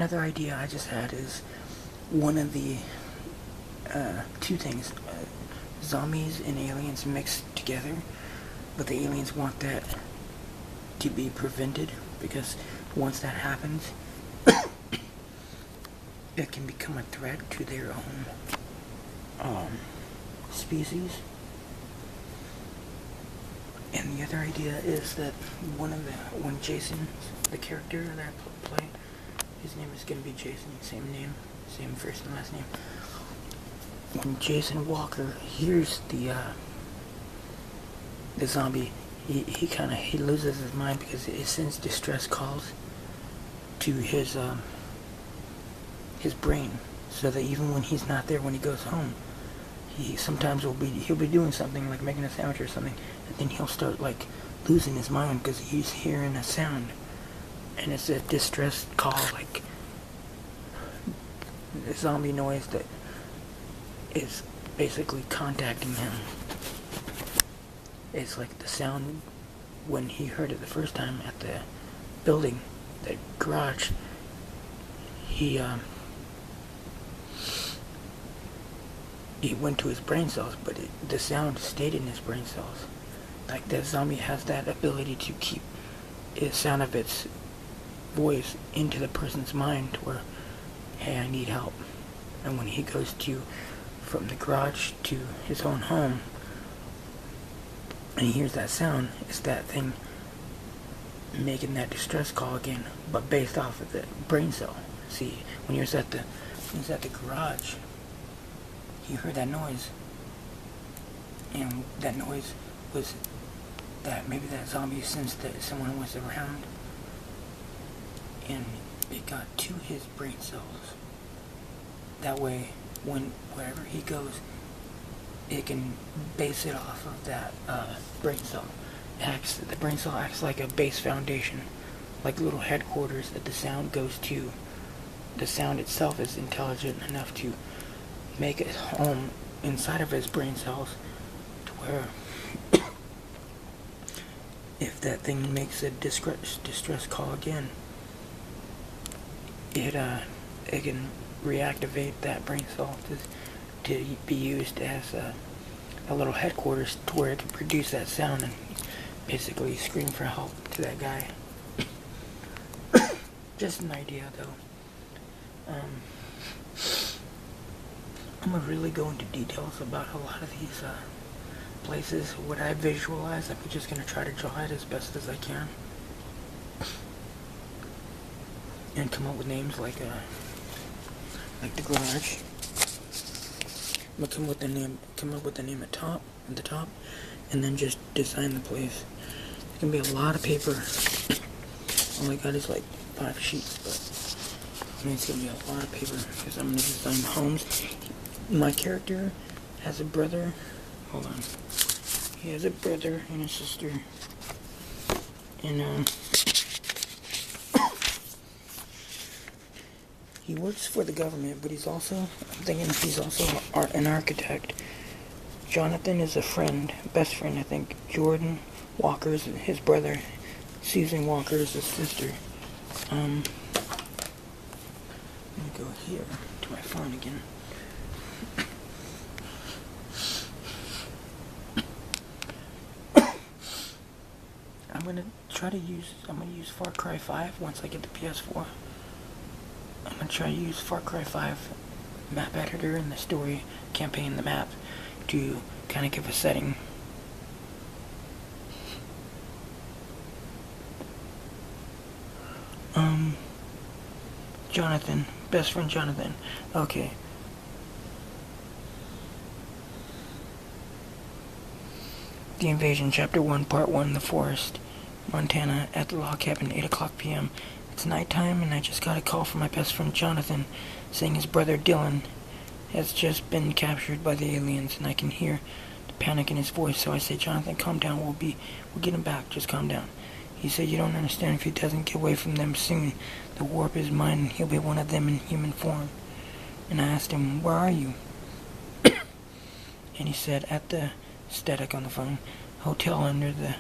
Another idea I just had is one of the two things, zombies and aliens mixed together, but the aliens want that to be prevented, because once that happens, it can become a threat to their own species. And the other idea is that when Jason, the character that I play, his name is going to be Jason, same name, same first and last name. When Jason Walker hears the zombie, he loses his mind, because it sends distress calls to his brain, so that even when he's not there, when he goes home, he sometimes he'll be doing something like making a sandwich or something, and then he'll start like losing his mind because he's hearing a sound, and it's a distress call, like a zombie noise that is basically contacting him. It's like the sound when he heard it the first time at the building, the garage. He went to his brain cells, but the sound stayed in his brain cells. Like, that zombie has that ability to keep the sound of its voice into the person's mind, where, hey, I need help. And when he goes from the garage to his own home, and he hears that sound, it's that thing making that distress call again, but based off of the brain cell. See, when he was at the garage, he heard that noise, and that noise was that maybe that zombie sensed that someone was around, and it got to his brain cells. That way, wherever he goes, it can base it off of that brain cell. The brain cell acts like a base foundation, like little headquarters that the sound goes to. The sound itself is intelligent enough to make it home inside of his brain cells, to where if that thing makes a distress call again, it can reactivate that brain cell to be used as a little headquarters, to where it can produce that sound and basically scream for help to that guy. Just an idea, though. I'm gonna really go into details about a lot of these places. What I visualize, I'm just gonna try to draw it as best as I can, and come up with names like the garage. I'm gonna come up with the name at the top, and then just design the place. It's gonna be a lot of paper. All I got is like 5 sheets, but it's gonna be a lot of paper, because I'm gonna design homes. My character has a brother. Hold on. He has a brother and a sister. And he works for the government, but he's also an architect. Jonathan is a friend, best friend, I think. Jordan Walker is his brother. Susan Walker is his sister. Let me go here to my phone again. I'm gonna use Far Cry 5 once I get the PS4. I'm gonna try to use Far Cry 5 map editor and the story campaign, the map, to kind of give a setting. Jonathan, best friend Jonathan. Okay. The Invasion, Chapter 1, Part 1, The Forest, Montana, at the log cabin, 8 o'clock p.m. It's nighttime, and I just got a call from my best friend Jonathan, saying his brother Dylan has just been captured by the aliens, and I can hear the panic in his voice, so I say, Jonathan, calm down, we'll get him back, just calm down. He said, you don't understand, if he doesn't get away from them soon, the warp is mine, and he'll be one of them in human form. And I asked him, where are you? And he said, at the static on the phone, hotel under the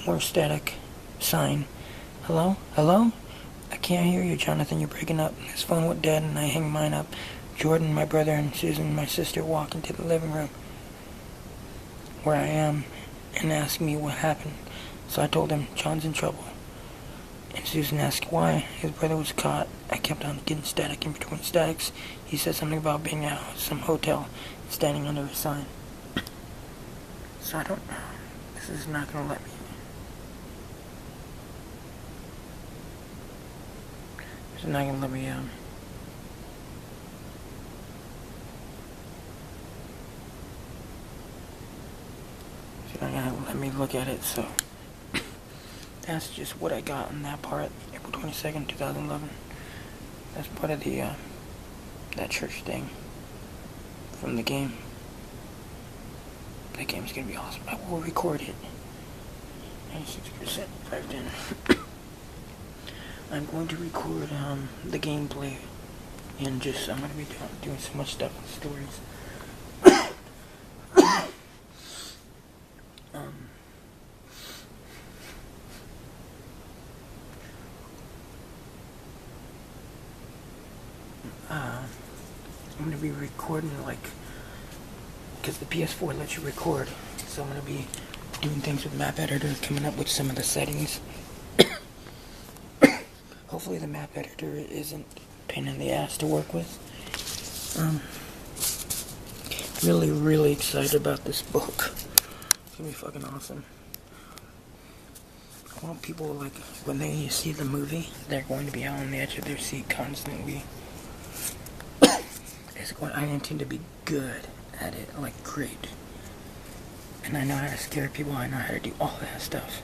more static sign Hello? Hello? I can't hear you, Jonathan. You're breaking up. His phone went dead and I hang mine up. Jordan, my brother, and Susan, my sister, walk into the living room where I am and ask me what happened. So I told him John's in trouble. And Susan asked why. His brother was caught. I kept on getting static in between statics. He said something about being at some hotel, standing under a sign. So I don't know. This is not gonna let me. This is not gonna let me, It's not gonna let me look at it, so. That's just what I got on that part. April 22nd, 2011. That's part of the, that church thing from the game. That game's gonna be awesome. I will record it. 96% typed in. I'm going to record the gameplay and just I'm gonna be doing so much stuff with stories. I'm gonna be recording because the PS4 lets you record, so I'm gonna be doing things with map editor, coming up with some of the settings. Hopefully the map editor isn't a pain in the ass to work with. Really excited about this book. It's gonna be fucking awesome. I want people, when they see the movie, they're going to be out on the edge of their seat constantly. I intend to be good at it, great. And I know how to scare people, I know how to do all that stuff.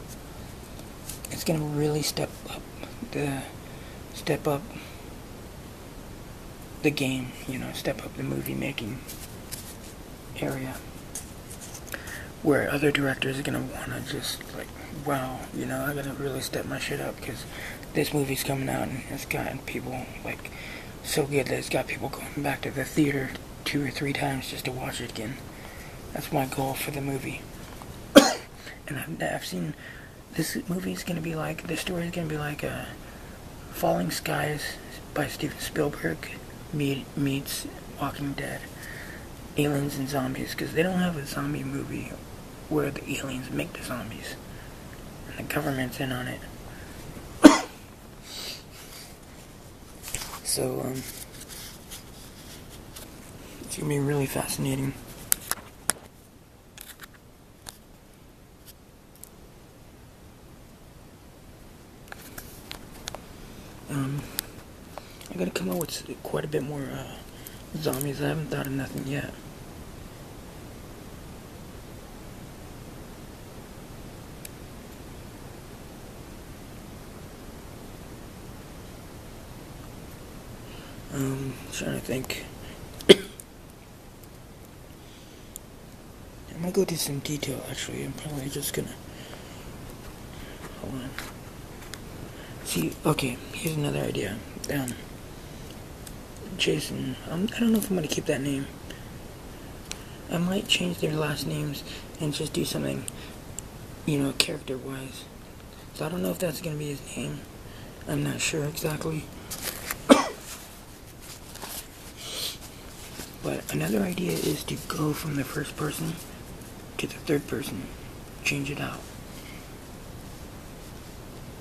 It's gonna really step up the game, step up the movie making area. Where other directors are gonna wanna just wow, I gotta really step my shit up because this movie's coming out and it's gotten people so good that it's got people going back to the theater 2 or 3 times just to watch it again. That's my goal for the movie. And I've seen this movie's gonna be the story's gonna be Falling Skies by Steven Spielberg meets Walking Dead, aliens and zombies, because they don't have a zombie movie where the aliens make the zombies and the government's in on it. So, it's gonna be really fascinating. I gotta come up with quite a bit more, zombies. I haven't thought of nothing yet. Trying to think. I'm gonna go into some detail, actually. I'm probably just gonna... Hold on. See, okay, here's another idea. Jason, I don't know if I'm gonna keep that name. I might change their last names and just do something, character-wise. So I don't know if that's gonna be his name. I'm not sure exactly. But another idea is to go from the first person to the third person. Change it out.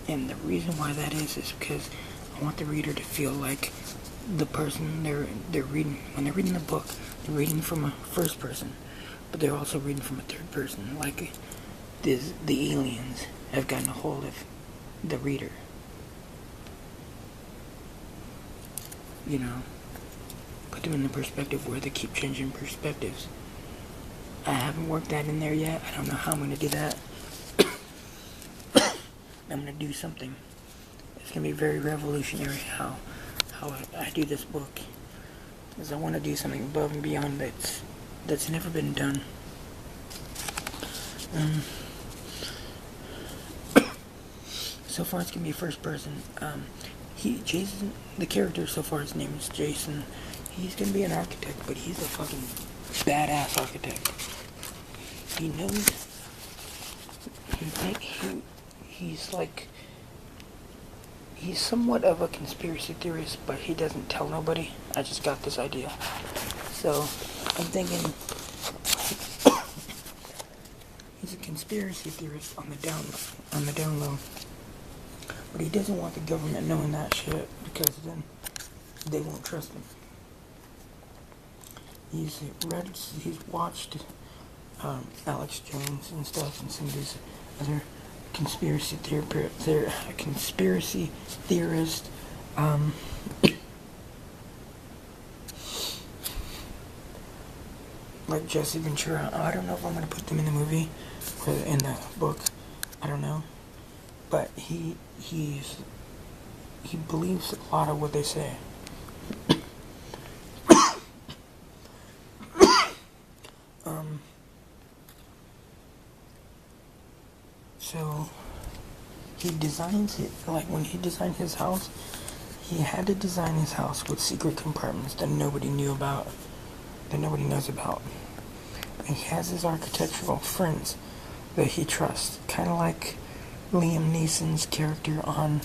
And the reason why that is because I want the reader to feel like the person they're reading, when they're reading the book, they're reading from a first person, but they're also reading from a third person. The aliens have gotten a hold of the reader. Put them in the perspective where they keep changing perspectives. I haven't worked that in there yet. I don't know how I'm going to do that. I'm going to do something. It's going to be very revolutionary how I do this book. Because I want to do something above and beyond that's never been done. So far it's going to be first person. Jason, the character so far, his name is Jason. He's going to be an architect, but he's a fucking badass architect. He knows, he's he's somewhat of a conspiracy theorist, but he doesn't tell nobody. I just got this idea. So, I'm thinking he's a conspiracy theorist on the down low. But he doesn't want the government knowing that shit, because then they won't trust him. He's watched Alex Jones and stuff, and some of these other conspiracy theorists. Like Jesse Ventura. I don't know if I'm gonna put them in the movie or in the book. I don't know, but he believes a lot of what they say. So he designs it, like when he designed his house, he had to design his house with secret compartments that nobody knew about, that nobody knows about. And he has his architectural friends that he trusts, kind of like Liam Neeson's character on,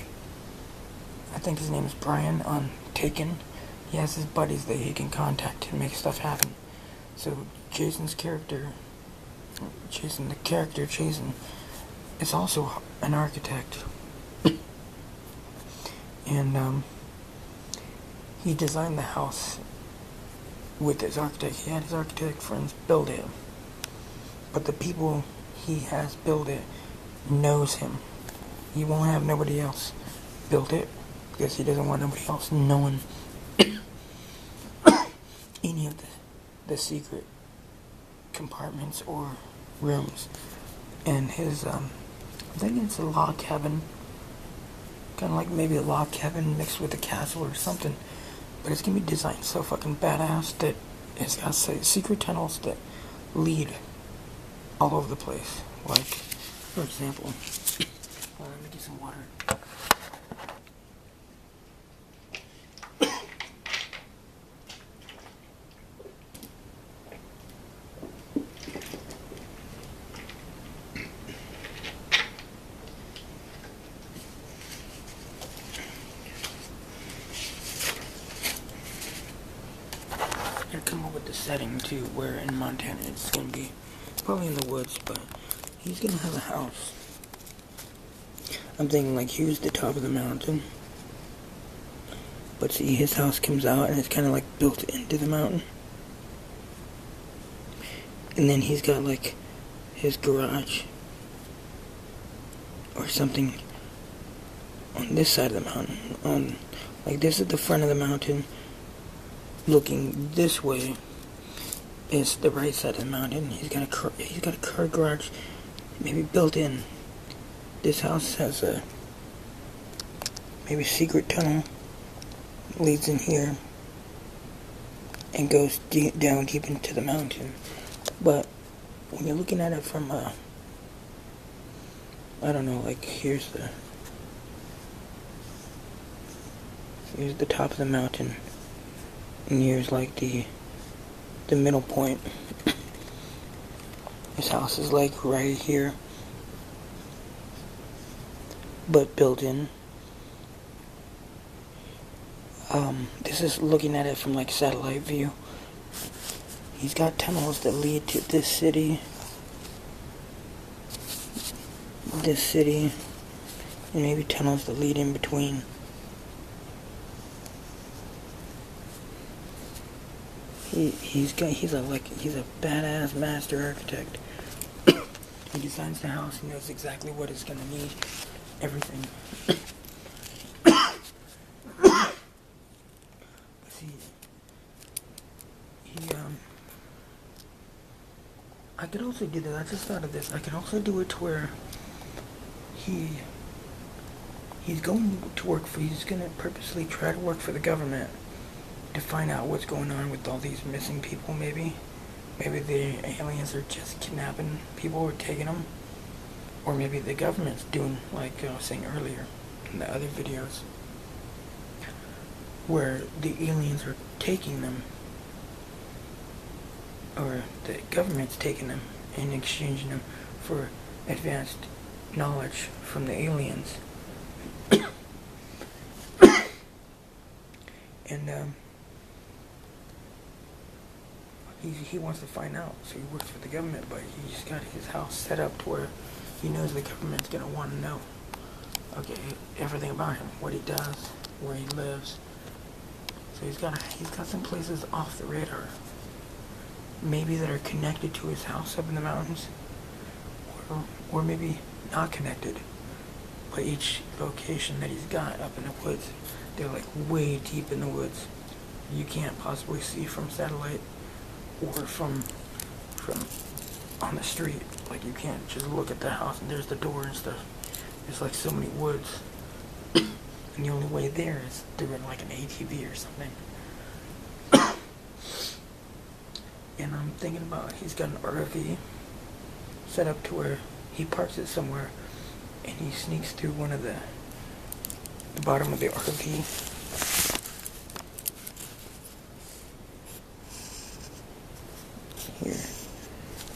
I think his name is Brian, on Taken. He has his buddies that he can contact to make stuff happen. So Jason, is also an architect. And he designed the house with his architect. He had his architect friends build it. But the people he has build it knows him. He won't have nobody else build it because he doesn't want nobody else knowing any of the secret compartments or rooms. And his I think it's a log cabin, kind of like maybe a log cabin mixed with a castle or something, but it's gonna be designed so fucking badass that it's got secret tunnels that lead all over the place. Like, for example, let me get some water. Come up with the setting too, where in Montana it's gonna be probably in the woods, but he's gonna have a house. I'm thinking like here's the top of the mountain, but see his house comes out and it's kind of like built into the mountain, and then he's got like his garage or something on this side of the mountain. Like this is the front of the mountain. Looking this way is the right side of the mountain. He's got a car garage, maybe built in. This house has a maybe secret tunnel leads in here and goes down deep into the mountain. But when you're looking at it from I don't know, like here's the top of the mountain. And here's like the middle point. His house is like right here, but built in. This is looking at it from like satellite view. He's got tunnels that lead to this city, and maybe tunnels that lead in between. He's a badass master architect. He designs the house. He knows exactly what it's gonna need. Everything. See, I could also do that. I just thought of this. I could also do it to where he's going to work for. He's gonna purposely try to work for the government to find out what's going on with all these missing people. Maybe the aliens are just kidnapping people or taking them, or maybe the government's doing, like I was saying earlier in the other videos, where the aliens are taking them, or the government's taking them and exchanging them for advanced knowledge from the aliens. And he wants to find out, so he works for the government, but he's got his house set up to where he knows the government's gonna want to know, okay, everything about him, what he does, where he lives. So he's got some places off the radar, maybe that are connected to his house up in the mountains, or maybe not connected. But each location that he's got up in the woods, they're like way deep in the woods. You can't possibly see from satellite or from on the street. Like, you can't just look at the house and there's the door and stuff. There's like so many woods. And the only way there is through like an ATV or something. And I'm thinking about, he's got an RV set up to where he parks it somewhere and he sneaks through one of the bottom of the RV. Here.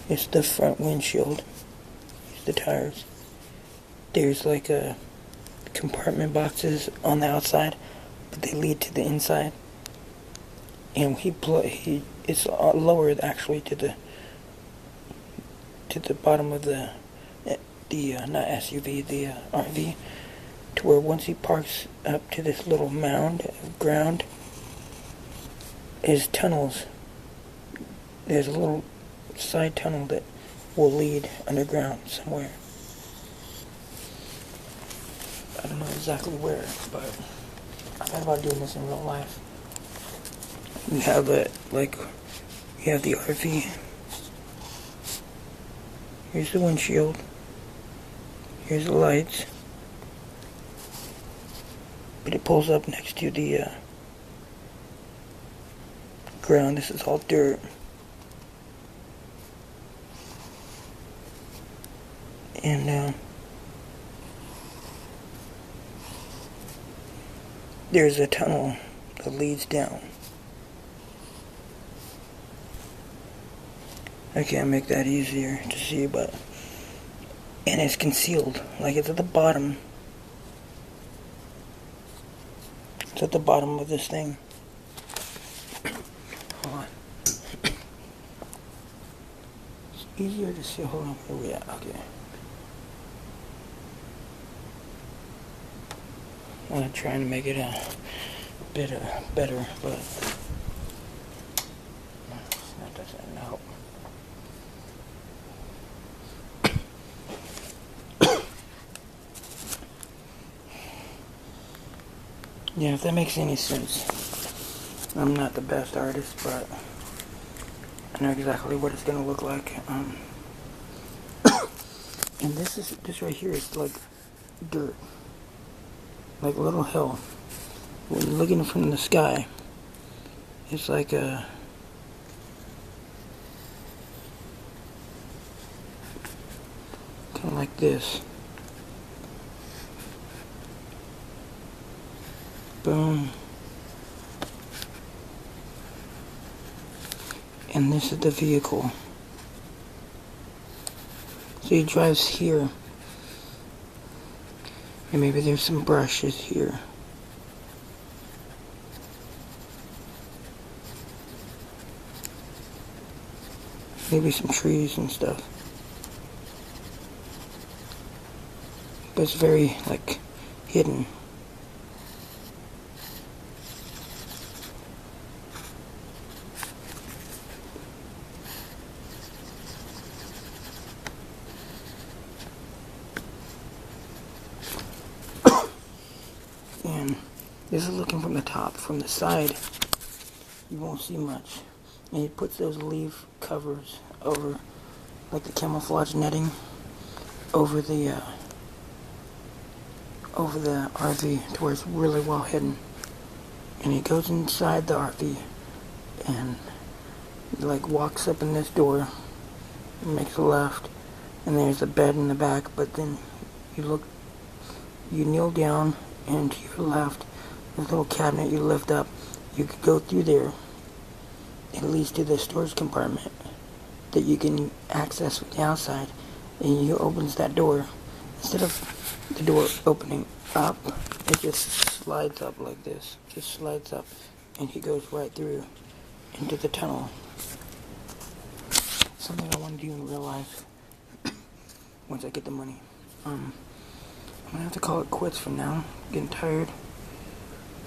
It's the front windshield. It's the tires. There's like a compartment boxes on the outside, but they lead to the inside. And it's lower actually to the bottom of the not SUV, the RV, to where once he parks up to this little mound of ground, is tunnels. There's a little side tunnel that will lead underground somewhere. I don't know exactly where, but I thought about doing this in real life. You have the RV. Here's the windshield. Here's the lights. But it pulls up next to the ground. This is all dirt. And there's a tunnel that leads down. I can't make that easier to see, but... And it's concealed. Like, it's at the bottom. It's at the bottom of this thing. Hold on. It's easier to see. Hold on. Where we at? Okay. I'm gonna try and make it a bit better, but that doesn't help. Yeah, if that makes any sense. I'm not the best artist, but I know exactly what it's gonna look like. And this right here is like dirt, like a little hill. When you're looking from the sky, it's like a kind of like this. Boom. And this is the vehicle. So he drives here. And maybe there's some brushes here. Maybe some trees and stuff. But it's very, like, hidden. And this is looking from the top. From the side, you won't see much. And he puts those leaf covers over, like the camouflage netting, over the RV to where it's really well hidden. And he goes inside the RV and like walks up in this door and makes a left, and there's a bed in the back. But then you kneel down, and to your left, there's a little cabinet you lift up. You could go through there. It leads to the storage compartment that you can access from the outside, and he opens that door. Instead of the door opening up, it just slides up like this. Just slides up, and he goes right through into the tunnel. Something I want to do in real life once I get the money. I'm gonna have to call it quits for now. I'm getting tired.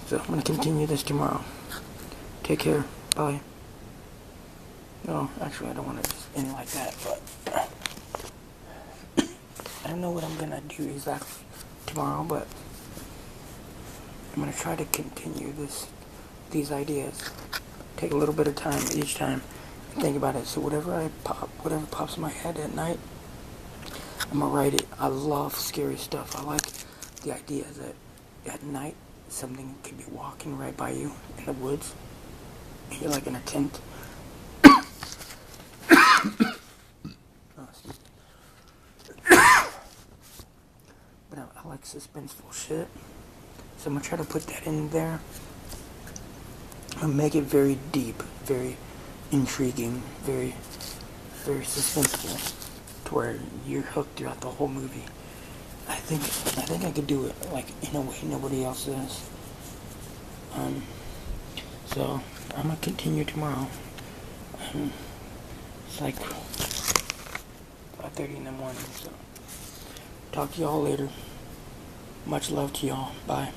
So I'm gonna continue this tomorrow. Take care. Bye. No, actually I don't want to just end it like that, but I don't know what I'm gonna do exactly tomorrow, but I'm gonna try to continue these ideas. Take a little bit of time each time and think about it. So whatever pops in my head at night, I'm gonna write it. I love scary stuff. I like the idea that at night something could be walking right by you in the woods. And you're like in a tent. But I like suspenseful shit. So I'm gonna try to put that in there. And make it very deep, very intriguing, very suspenseful, to where you're hooked throughout the whole movie. I think I could do it like in a way nobody else is. So I'm gonna continue tomorrow. It's like 5:30 in the morning. So talk to y'all later. Much love to y'all. Bye.